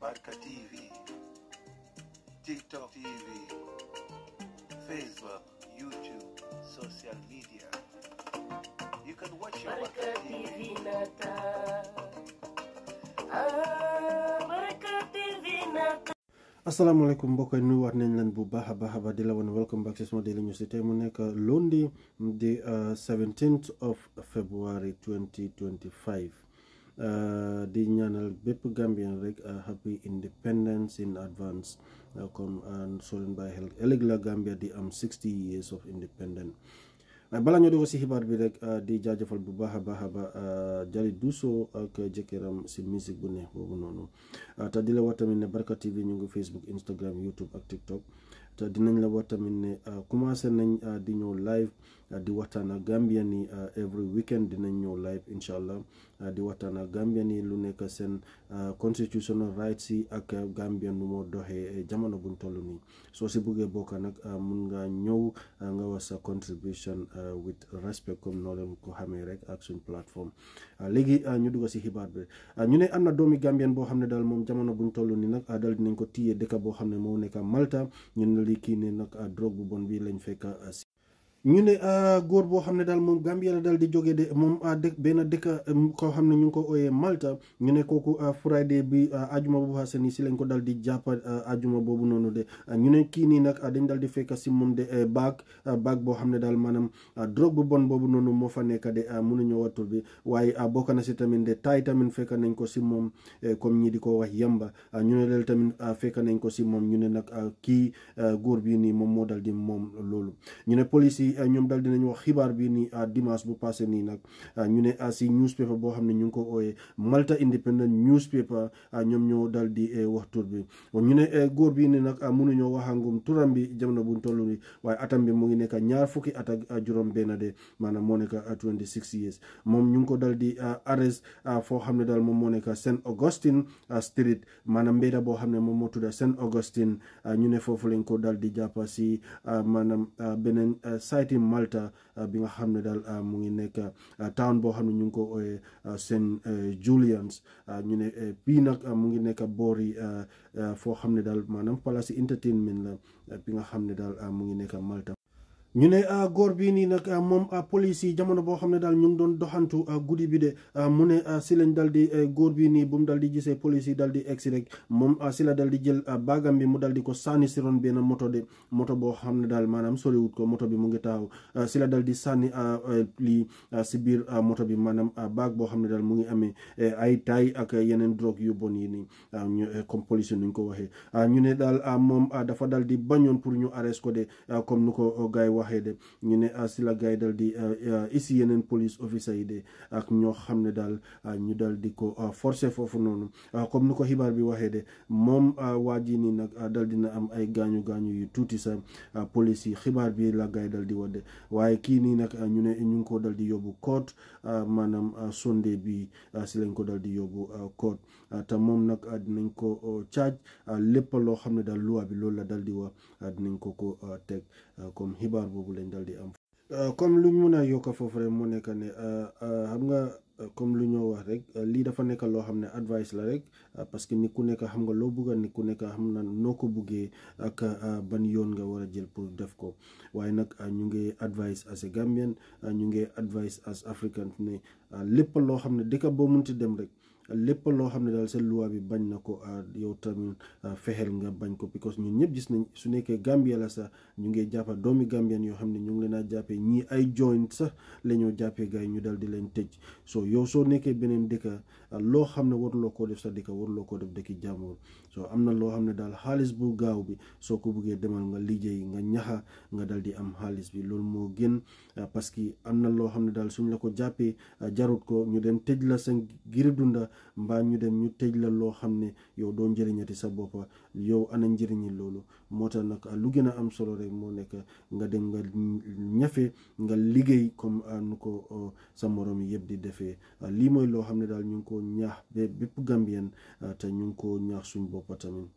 Barka TV, TikTok TV, Facebook, YouTube, social media. You can watch your Barka TV. Assalamualaikum mbokk yi nuyuwaat nañ leen bu baax a baax di la woon welcome back to Daily News tey mu nekk lundi di 17th of February 2025 di ñaanal bépp Gambian rek happy independence in advance comme soo leen bàyyi xel ëllëg la Gambia di am 60 years of independence. Bala ñoo dugg si xibaar bi rek di jaajëfal bu baax a baax Jali Duso ak jëkkëram si musique bu neex boobu noonu te di la wax tamit ne Barka TV ñu ngi Facebook Instagram YouTube ak TikTok te dinañ la wax tamit ne commencé nañ di ñëw live di waxtaan ak Gambian yi every weekend dinañ ñëw live incha allah di waxtaan ak Gambian yi lu nekk seen constitutional rights yi ak Gambian nu moo doxee jamono buñ toll nii soo si buggee bokk nag mun nga ñëw nga wax sa contribution with respect comme noo leen ko xamee rek ak suñ plateforme léegi ñu dugg si xibaar bi ñu ne am na doomi Gambian boo xam ne daal moom jamono buñ toll nii nag daal dinañ ko téye dëkk boo xam ne moo nekk Malta ñu ne li kii ne nag drogue bu bon bi lañ fekk ñu ne góor boo xam ne daal moom Gambia la daal di jógee de moom benn dëkk koo xam ne ñu ngi ko ooyee Malta ñu ne kooku Friday bi ajuma bu passé nii si lañ ko daal di jàpp ajuma boobu noonu de ñu ne kii nii nag dañ daal di fekk si moom de baag boo xam ne daal maanaam drogue bu bon boobu noonu moo fa nekk de mënuñoo wattul bi waaye bokk na si tamit de taay tamit fekk nañ ko si moom comme ñi di ko wax yamba ñu ne leel tamit fekk nañ ko si moom ñu ne nag kii góor bii nii moom moo dal di moom loolu ñu ne police yi ñoom daal dinañ wax xibaar bi ni dimanche bu passé nii nag ñu ne si newspaper boo xam ne ñu ngi ko ooyee Malta Independent Newspaper ñoom ñoo daal di wax tur bi ñu ne góor bi ni nag mënuñoo waxangum turam bi jamono buñ toll ni waaye atam bi mu ngi nekk ñaar fukki at ak juróom benn de maanaam moo nekk 26 years moom ñu ngi ko daal di arrest foo xam ne daal moom moo nekk St Augustine Street maanaam mbedda boo xam ne moom moo tudda St Augustine ñu ne foofu lañ ko daal di jàppa si maanaam beneen site Malta bi nga xam ne daal mu ngi nekk town boo xam ne ñu ngi ko ooyee St Julian's ñu ne bii nag mu ngi nekk boori foo xam ne daal maanaam place entertainment la bi nga xam ne daal mu ngi nekk Malta ñu ne góor bii nii nag moom police yi jamono boo xam ne daal ñu ngi doon doxantu guddi bi de mu ne si lañ dal di góor bii nii bu mu dal di gisee police yi dal di egsi rek moom si la dal di jël baagam bi mu dal di ko sànni si ron benn moto boo xam ne daal maanaam soriwut ko moto bi mu ngi taxaw si la dal di sànni lii si biir moto bi maanaam baag boo xam ne daal mu ngi amee ay taay ak yeneen drogue yu bon yi nii comme police yi nuñ ko waxee ñu ne daal moom dafa dal di bañoon pour ñu arrest ko de comme nu ko gars yi waxee de ñu ne si la gars yi dal di ici yeneen police officer yi de ak ñoo xam ne daal ñu dal di ko forcer foofu noonu comme ni ko xibaar bi waxee de moom waa ji nii nag dal dina am ay gaañu yu tuuti sa police yi xibaar bi la gars yi dal di wadde waaye kii nii nag ñu ne ñu ngi ko dal di yóbbu court maanaam Sunday bi si lañ ko dal di yóbbu court te moom nag dinañ ko charge lépp loo xam ne daal loi bi loolu la dal di wax dinañ ko teg comme xibaar boobu lañ dal di am comme luñ mën a yokk foofu rek moo nekk ne xam nga comme lu ñoo wax rek lii dafa nekk loo xam ne advice la rek parce que nit ku nekk xam nga loo bugga nit ku nekk xam na noo ko buggee ak ban yoon nga war a jël pour def ko waaye nag ñu ngi advice as a Gambian ñu ngi advice as African ne lépp loo xam ne dëkk boo munti dem rek lépp loo xam ne daal seen loi bi bañ na ko yow tamit fexeel nga bañ ko because ñun ñëpp gis nañ su nekkee Gambia la sax ñu ngi jàppa doomi Gambian yoo xam ne ñu ngi leen a jàppee ñii ay joint sax la ñoo jàppee gars yi ñu dal di leen tëj so yow soo nekkee beneen dëkka loo xam ne waruloo koo def sa dëkka waruloo koo def dëkki jàmbur so am na loo xam ne daal xaalis bu gaaw bi soo ko buggee demal nga liggéey nga ñaxa nga dal di am xaalis bi loolu moo gën parce que am na loo xam ne daal suñ la ko jàppee jarut ko ñu dem tëj la sa ngir dunda mbaa ñu dem ñu tëj la loo xam ne yow doo njëriñati sa boppa yow ana njëriñi loolu moo tax nag lu gën a am solo rek moo nekk nga dem nga ñafe nga liggéey comme nu ko sa morom yi yëpp di defee lii mooy loo xam ne daal ñu ngi ko ñaax bépp Gambien te ñu ngi ko ñaax suñ boppa tamit